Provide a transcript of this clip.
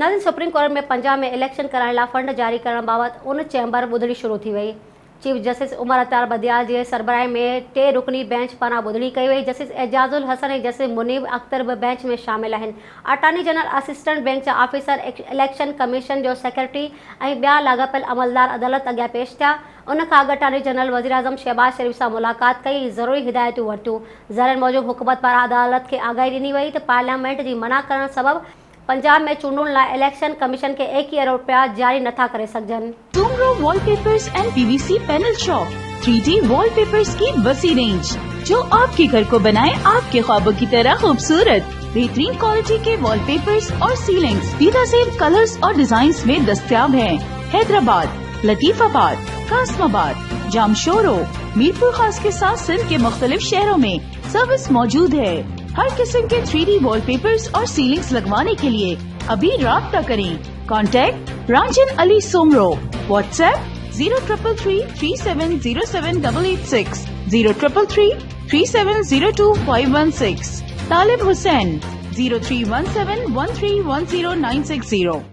नाज़रीन, supreme court में पंजाब में इलेक्शन कराइण लाइ फंड जारी करण बाबति उन चैम्बर ॿुधणी शुरू थी वई। चीफ जस्टिस उमर अतार बदियाल जी सरबराही में 3 रुकनी बेंच पारां ॿुधणी कई वई। जस्टिस एजाजुल हसन ऐं जस्टिस मुनीब अख्तर बि बेंच में शामिल आहिनि। अटॉर्नी जनरल, असिस्टेंट बैंक जा ऑफिसर, इलेक्शन कमीशन जो सेक्रेटरी ऐं ॿिया लाॻापियल अमलदार अदालत अॻियां पेश थिया। उन खां अॻु अटॉर्नी जनरल वज़ीर आज़म शहबाज शरीफ़ सां मुलाक़ात कई, ज़रूरी हिदायतूं वरितियूं। ज़रनि मूजिबि हुकूमत पारां अदालत खे आगाही ॾिनी वई त पार्लियामेंट जी मना करण सबबि पंजाब में चूंडुनि लाइ इलेक्शन कमीशन के 1 अरब रुपया जारी नथा करे सघजनि। Soomro wallpapers and PVC panel shop 3D wallpapers की वसी रेंज जो आपके घर को बनाए आपके ख्वाबों की तरह खूबसूरत। बेहतरीन क्वालिटी के वॉलपेपर्स और सीलिंग्स बेहतरीन कलर्स और डिजाइन्स में दस्तयाब हैं। हैदराबाद, लतीफाबाद, कासमाबाद, जामशोरो, मीरपुर खास के साथ सिंध के मुख्तलिफ शहरों में सर्विस मौजूद है। हर किस्म के 3D वॉलपेपर्स और सीलिंग्स लगवाने के लिए अभी राब्ता करें। कॉन्टैक्ट रांझन अली सोमरो। व्हाट्सएप 0333370786, 03333702 516। तालिब हुसैन 031713109660।